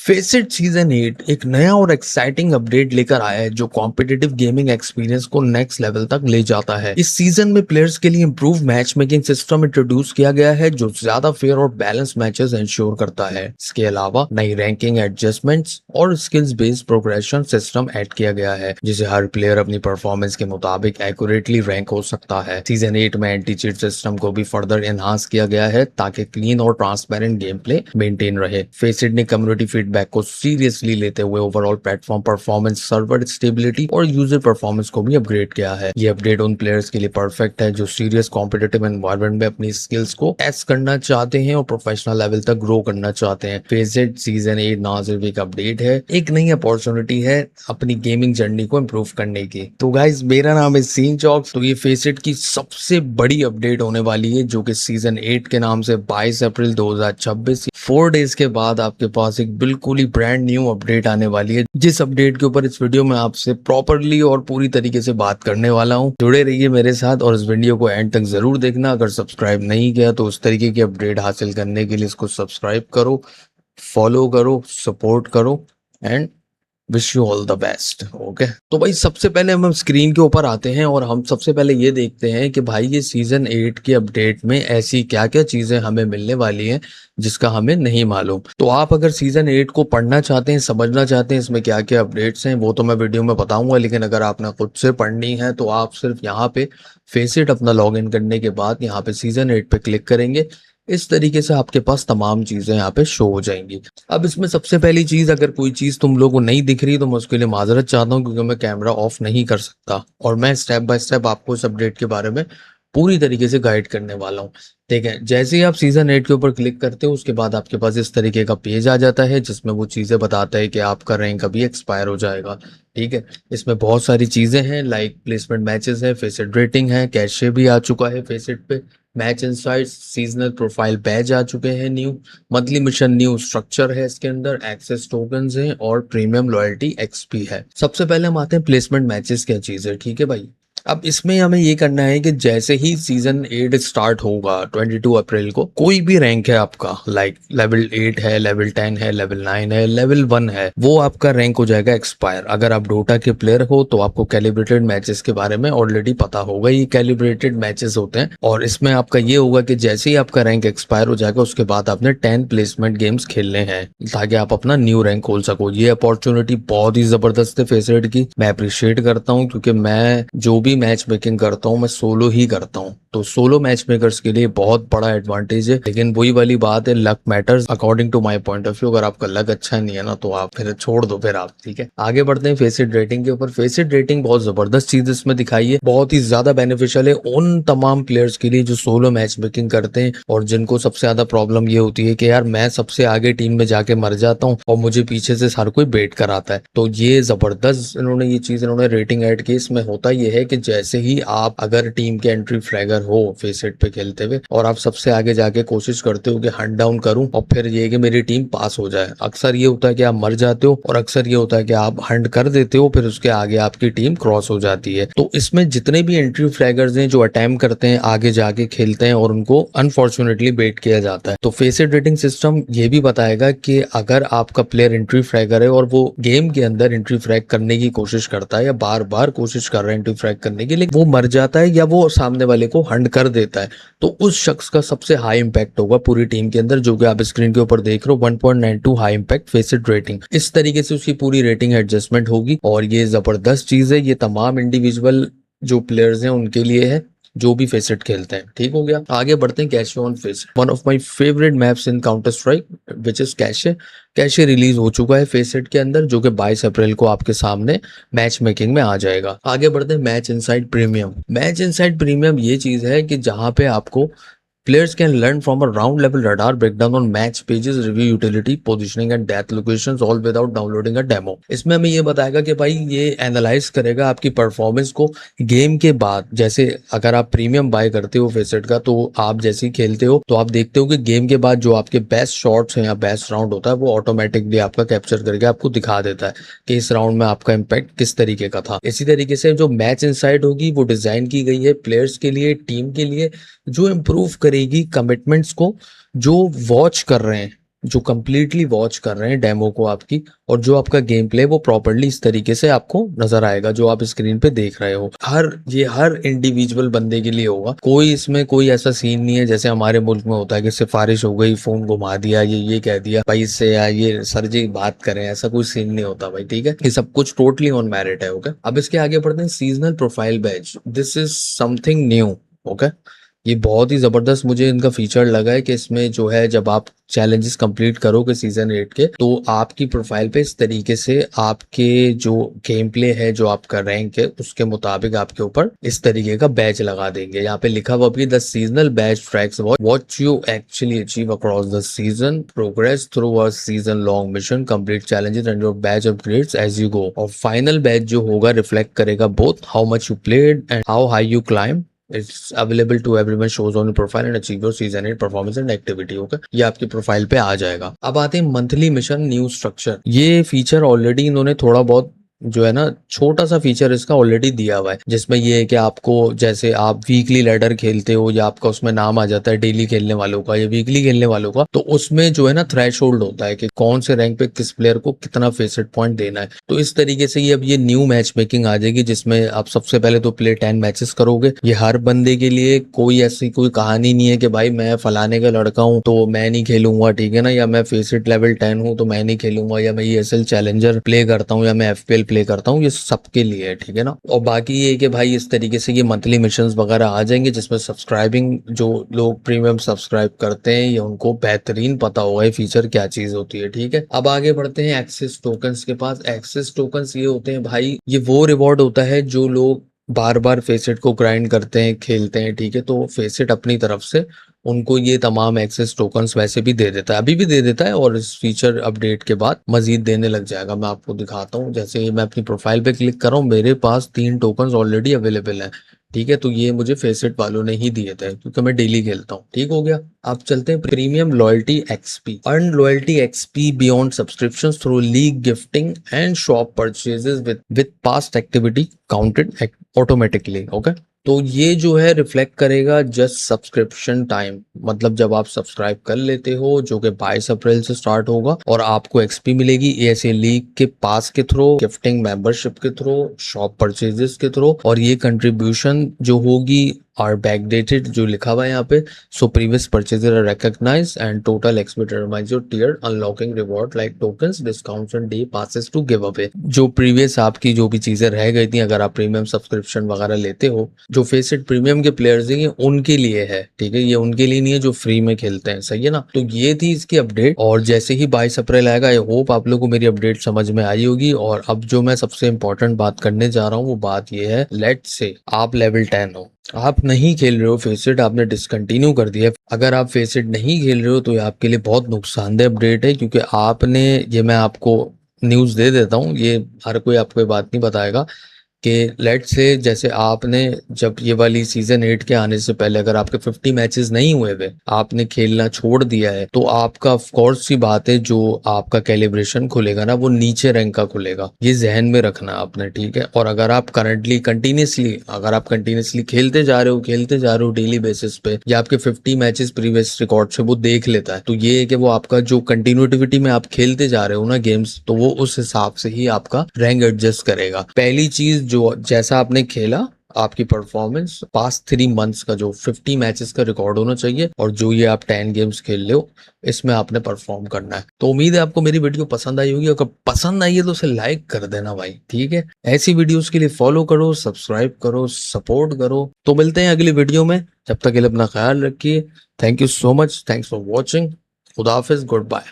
Face it season 8 एक नया और एक्साइटिंग अपडेट लेकर आया है जो कॉम्पिटिटिव गेमिंग एक्सपीरियंस को नेक्स्ट लेवल तक ले जाता है। इस सीजन में प्लेयर्स के लिए improve match making system introduce किया गया है जो ज्यादा फेयर और बैलेंस मैचेस इंश्योर करता है। इसके अलावा नई रैंकिंग एडजस्टमेंट्स और skills based progression system add किया गया है जिसे हर प्लेयर अपनी परफॉर्मेंस के मुताबिक एक्यूरेटली रैंक हो सकता है। सीजन 8 में एंटी चीट सिस्टम को भी फर्दर एनहांस किया गया है ताकि क्लीन और ट्रांसपेरेंट गेम प्ले मेंटेन रहे। फेसिट ने कम्युनिटी फीडबैक को सीरियसली लेते हुए overall platform performance, server stability और यूजर परफॉर्मेंस को भी अपग्रेड किया है। ये अपडेट उन प्लेयर्स के लिए परफेक्ट है जो सीरियस कॉम्पिटिटिव एनवायरनमेंट में अपनी स्किल्स को टेस्ट करना चाहते हैं और प्रोफेशनल लेवल तक ग्रो करना चाहते हैं। फेसिट सीजन 8 ना सिर्फ एक अपडेट है, एक नई अपॉर्चुनिटी है अपनी गेमिंग जर्नी को इम्प्रूव करने की। तो गाइस, मेरा नाम है सीन चॉक्स। तो ये फेसिट की सबसे बड़ी अपडेट होने वाली है जो कि सीजन 8 के नाम से 22 अप्रैल 2026 4 डेज के बाद आपके पास एक बिल्कुल ही ब्रांड न्यू अपडेट आने वाली है, जिस अपडेट के ऊपर इस वीडियो में आपसे प्रॉपरली और पूरी तरीके से बात करने वाला हूं। जुड़े रहिए मेरे साथ और इस वीडियो को एंड तक जरूर देखना। अगर सब्सक्राइब नहीं किया तो उस तरीके की अपडेट हासिल करने के लिए इसको सब्सक्राइब करो, फॉलो करो, सपोर्ट करो and wish you all the best. Okay, तो भाई सबसे पहले हम स्क्रीन के ऊपर आते हैं और हम सबसे पहले ये देखते हैं कि भाई ये सीजन 8 के अपडेट में ऐसी क्या क्या चीजें हमें मिलने वाली हैं जिसका हमें नहीं मालूम। तो आप अगर सीजन 8 को पढ़ना चाहते हैं, समझना चाहते हैं इसमें क्या क्या अपडेट्स हैं, वो तो मैं वीडियो में बताऊंगा, लेकिन अगर आपने खुद से पढ़नी है तो आप सिर्फ यहाँ पे फेसिट अपना लॉग इन करने के बाद यहाँ पे सीजन 8 पे क्लिक करेंगे। इस तरीके से आपके पास तमाम चीजें यहाँ पे शो हो जाएंगी। अब इसमें सबसे पहली चीज, अगर कोई चीज तुम लोगों को नहीं दिख रही तो मैं उसके लिए माजरत चाहता हूँ क्योंकि मैं कैमरा ऑफ नहीं कर सकता और मैं स्टेप बाय स्टेप आपको इस अपडेट के बारे में पूरी तरीके से गाइड करने वाला हूँ। ठीक है, जैसे ही आप सीजन 8 के ऊपर क्लिक करते हो उसके बाद आपके पास इस तरीके का पेज आ जाता है जिसमें वो चीजें बताता है कि आपका रैंक अभी एक्सपायर हो जाएगा। ठीक है, इसमें बहुत सारी चीजें हैं, लाइक प्लेसमेंट मैचेस है, फेसिट रेटिंग है, कैशे भी आ चुका है फेसिट पे, match insights, seasonal profile badge आ चुके हैं, new monthly mission, new structure है इसके अंदर, एक्सेस टोकन्स हैं और प्रीमियम लॉयल्टी एक्सपी है। सबसे पहले हम आते हैं प्लेसमेंट मैचेस क्या चीज है। ठीक है भाई, अब इसमें हमें ये करना है कि जैसे ही सीजन 8 स्टार्ट होगा 22 अप्रैल को, कोई भी रैंक है आपका, लाइक लेवल 8 है, लेवल 10 है, लेवल 9 है, लेवल 1 है, वो आपका रैंक हो जाएगा एक्सपायर। अगर आप डोटा के प्लेयर हो तो आपको कैलिब्रेटेड मैचेस के बारे में ऑलरेडी पता होगा। ये कैलिब्रेटेड मैचेस होते हैं और इसमें आपका ये होगा कि जैसे ही आपका रैंक एक्सपायर हो जाएगा उसके बाद आपने 10 प्लेसमेंट गेम्स खेलने हैं ताकि आप अपना न्यू रैंक खोल सको। ये अपॉर्चुनिटी बहुत ही जबरदस्त है फेसिट की, मैं अप्रिशिएट करता हूँ क्योंकि मैं जो भी मैच मेकिंग करता हूँ मैं सोलो ही करता हूँ, तो सोलो मैच मेकर्स के लिए बहुत बड़ा एडवांटेज है। लेकिन वही वाली बात है, luck matters according to my point of view. अगर आपका लक अच्छा नहीं है ना तो आप फिर छोड़ दो फिर आप। ठीक है, आगे बढ़ते हैं फेसिट रेटिंग के ऊपर। फेसिट रेटिंग बहुत जबरदस्त चीज इसमें दिखाई है, बहुत ही ज्यादा बेनिफिशियल है उन तमाम प्लेयर्स के लिए जो सोलो मैच मेकिंग करते हैं और जिनको सबसे ज्यादा प्रॉब्लम ये होती है कि यार मैं सबसे आगे टीम में जाके मर जाता हूँ और मुझे पीछे से हर कोई बेट कराता है। तो ये जबरदस्त इन्होंने रेटिंग ऐड की। इसमें होता ये है कि जैसे ही आप अगर टीम के एंट्री फ्रैगर हो फेसिट पे खेलते हुए और आप सबसे आगे जाके कोशिश करते हो कि हंट डाउन करूं और फिर ये कि मेरी टीम पास हो जाए, अक्सर ये होता है कि आप मर जाते हो और अक्सर ये होता है कि आप हंट कर देते हो, फिर उसके आगे आपकी टीम क्रॉस हो जाती है। तो इसमें जितने भी एंट्री फ्रैगर्स हैं जो अटेम्प्ट करते हैं आगे जाके खेलते हैं और उनको अनफॉर्चुनेटली बेट किया जाता है। तो फेसिट रेटिंग सिस्टम ये भी बताएगा कि अगर आपका प्लेयर एंट्री फ्रैगर है और वो गेम के अंदर एंट्री फ्रैग करने की कोशिश करता है या बार बार कोशिश कर रहा है एंट्री फ्रैग करने की, लेकिन वो मर जाता है या वो सामने वाले को हंट कर देता है, तो उस शख्स का सबसे हाई इंपैक्ट होगा पूरी टीम के अंदर, जो कि आप स्क्रीन के ऊपर देख रहे हो 1.92 हाई इंपैक्ट फेसिट रेटिंग। इस तरीके से उसकी पूरी रेटिंग एडजस्टमेंट होगी और ये जबरदस्त चीज है। ये तमाम इंडिविजुअल जो प्लेयर्स हैं उनके लिए है जो भी फेसिट खेलते हैं। ठीक हो गया, आगे बढ़ते हैं cache on face it. One of my favourite maps in counter strike which is cache. Cache release हो चुका है फेसिट के अंदर जो कि 22 अप्रैल को आपके सामने मैच मेकिंग में आ जाएगा। आगे बढ़ते हैं match inside premium. Match inside premium ये चीज है कि जहां पे आपको Players can learn from a round level radar breakdown on match pages, review utility, positioning and death locations all without downloading a demo। इसमें हमें ये बताएगा कि भाई ये एनालाइज करेगा आपकी परफॉर्मेंस को गेम के बाद। जैसे अगर आप प्रीमियम बाय करते हो फेसिट का तो आप जैसे ही खेलते हो तो आप देखते हो कि गेम के बाद जो आपके बेस्ट शॉट्स हैं या बेस्ट राउंड होता है वो ऑटोमेटिकली आपका कैप्चर करके आपको दिखा देता है कि इस राउंड में आपका इम्पैक्ट किस तरीके का था। इसी तरीके से जो मैच इनसाइट होगी वो डिजाइन की गई है प्लेयर्स के लिए, टीम के लिए, जो इम्प्रूव करेगी कमिटमेंट्स को जो वॉच कर रहे हैं, जो कंप्लीटली वॉच कर रहे हैं डेमो को आपकी, और जो आपका गेम प्ले वो प्रॉपरली इस तरीके से आपको नजर आएगा जो आप स्क्रीन पे देख रहे हो। हर इंडिविजुअल बंदे के लिए होगा, कोई इसमें कोई ऐसा सीन नहीं है जैसे हमारे मुल्क में होता है कि सिफारिश हो गई, फोन घुमा दिया, ये कह दिया भाई इससे या ये सर जी बात करें, ऐसा कोई सीन नहीं होता भाई, ठीक है। ये सब कुछ टोटली ऑन मेरिट है। ओके, अब इसके आगे बढ़ते हैं। Seasonal profile batch, this is something new. Okay, ये बहुत ही जबरदस्त मुझे इनका फीचर लगा है कि इसमें जो है जब आप चैलेंजेस कंप्लीट करोगे सीजन 8 के, तो आपकी प्रोफाइल पे इस तरीके से आपके जो गेम प्ले है, जो आपका रैंक है, उसके मुताबिक आपके ऊपर इस तरीके का बैच लगा देंगे। यहाँ पे लिखा हुआ भी the seasonal badge tracks what you actually achieve across the season, progress through a season long mission, complete challenges and your badge upgrades as you go. और फाइनल बैच जो होगा रिफ्लेक्ट करेगा both how much you played and how high you climb. It's available to everyone, shows on profile and achieve your season 8 performance and activity. Okay, ये आपकी profile पे आ जाएगा। अब आते हैं मंथली मिशन न्यू स्ट्रक्चर। ये फीचर ऑलरेडी इन्होंने थोड़ा बहुत जो है ना छोटा सा फीचर इसका ऑलरेडी दिया हुआ है, जिसमें ये है कि आपको जैसे आप वीकली लैडर खेलते हो या आपका उसमें नाम आ जाता है डेली खेलने वालों का या वीकली खेलने वालों का, तो उसमें जो है ना थ्रेशोल्ड होता है कि कौन से रैंक पे किस प्लेयर को कितना फेसेट पॉइंट देना है। तो इस तरीके से ये अब ये न्यू मैच मेकिंग आ जाएगी, जिसमें आप सबसे पहले तो प्ले 10 मैचेस करोगे। ये हर बंदे के लिए कोई ऐसी कोई कहानी नहीं है कि भाई मैं फलाने का लड़का हूँ तो मैं नहीं खेलूंगा, ठीक है ना, या मैं फेसेट लेवल 10 हूँ तो मैं नहीं खेलूंगा, या मैं ESL चैलेंजर प्ले करता हूँ या मैं FPL प्ले करता हूँ। ये सबके लिए है, ठीक है ना। और बाकी ये कि भाई इस तरीके से ये मंथली मिशंस वगैरह आ जाएंगे, जिसमें सब्सक्राइबिंग जो लोग प्रीमियम सब्सक्राइब करते हैं ये उनको बेहतरीन पता होगा ये फीचर क्या चीज होती है, ठीक है। अब आगे बढ़ते हैं एक्सेस टोकन्स के पास। एक्सेस टोकन्स ये होते हैं भाई, ये वो रिवॉर्ड होता है जो लोग बार बार फेसेट को ग्राइंड करते हैं, खेलते हैं, ठीक है। तो फेसेट अपनी तरफ से उनको ये तमाम एक्सेस टोकन्स वैसे भी दे देता है, अभी भी दे देता है, और इस फीचर अपडेट के बाद मजीद देने लग जाएगा। मैं आपको दिखाता हूँ, जैसे ही मैं अपनी प्रोफाइल पे क्लिक कर रहा हूँ मेरे पास 3 टोकन्स ऑलरेडी अवेलेबल हैं, ठीक है। तो ये मुझे फेसेट वालों ने ही दिए थे क्योंकि मैं डेली खेलता हूँ, ठीक हो गया। आप चलते हैं premium loyalty XP. Earn loyalty XP beyond subscription through league gifting and shop purchases with past activity counted automatically. Okay, तो ये जो है रिफ्लेक्ट करेगा जस्ट सब्सक्रिप्शन टाइम, मतलब जब आप सब्सक्राइब कर लेते हो, जो कि 22 अप्रैल से स्टार्ट होगा, और आपको एक्सपी मिलेगी ऐसे लीग के पास के थ्रू, गिफ्टिंग मेंबरशिप के थ्रू, शॉप परचेजेस के थ्रू, और ये कंट्रीब्यूशन जो होगी आर बैकडेटेड जो लिखा हुआ है यहाँ पे। So previous purchaser are recognise and total XP determines your tier unlocking reward like tokens, discounts and day passes to give away. जो प्रीवियस आपकी जो भी चीजें रह गई थी, अगर आप प्रीमियम सब्सक्रिप्शन वगैरह लेते हो, जो फेसेट प्रीमियम के प्लेयर्स हैं ये उनके लिए है, ठीक है, ये उनके लिए नहीं है जो फ्री में खेलते हैं, सही है ना। तो ये थी इसकी अपडेट, और जैसे ही 22 अप्रैल आएगा, आई होप आप लोगों को मेरी अपडेट समझ में आई होगी। और अब जो मैं सबसे इंपॉर्टेंट बात करने जा रहा हूँ वो बात ये है, लेट्स से आप लेवल 10 हो, आप नहीं खेल रहे हो फेसेट, आपने डिसकंटिन्यू कर दिया। अगर आप फेसेट नहीं खेल रहे हो तो ये आपके लिए बहुत नुकसानदेह अपडेट है, क्योंकि आपने, ये मैं आपको न्यूज़ दे देता हूँ, ये हर कोई आपको ये बात नहीं बताएगा कि लेट से जैसे आपने जब ये वाली सीजन 8 के आने से पहले अगर आपके 50 मैचेस नहीं हुए हुए, आपने खेलना छोड़ दिया है, तो आपका ऑफ कोर्स सी बात है जो आपका कैलिब्रेशन खुलेगा ना वो नीचे रैंक का खुलेगा, ये जहन में रखना आपने, ठीक है। और अगर आप कंटिन्यूसली खेलते जा रहे हो डेली बेसिस पे, या आपके 50 मैचेस प्रीवियस रिकॉर्ड से वो देख लेता है, तो ये है कि वो आपका जो कंटिन्यूटिविटी में आप खेलते जा रहे हो ना गेम्स, तो वो उस हिसाब से ही आपका रैंक एडजस्ट करेगा। पहली चीज, जो जैसा आपने खेला, आपकी परफॉर्मेंस पास्ट 3 मंथ्स का जो 50 मैचेस का रिकॉर्ड होना चाहिए, और जो ये आप 10 गेम्स खेल रहे हो इसमें आपने परफॉर्म करना है। तो उम्मीद है आपको मेरी वीडियो पसंद आई होगी, अगर पसंद आई है तो उसे लाइक कर देना भाई, ठीक है। ऐसी वीडियोस के लिए फॉलो करो, सब्सक्राइब करो, सपोर्ट करो। तो मिलते हैं अगली वीडियो में, जब तक के लिए अपना ख्याल रखिए। Thank you so much, thanks for watching. खुदा हाफिज, गुड बाय।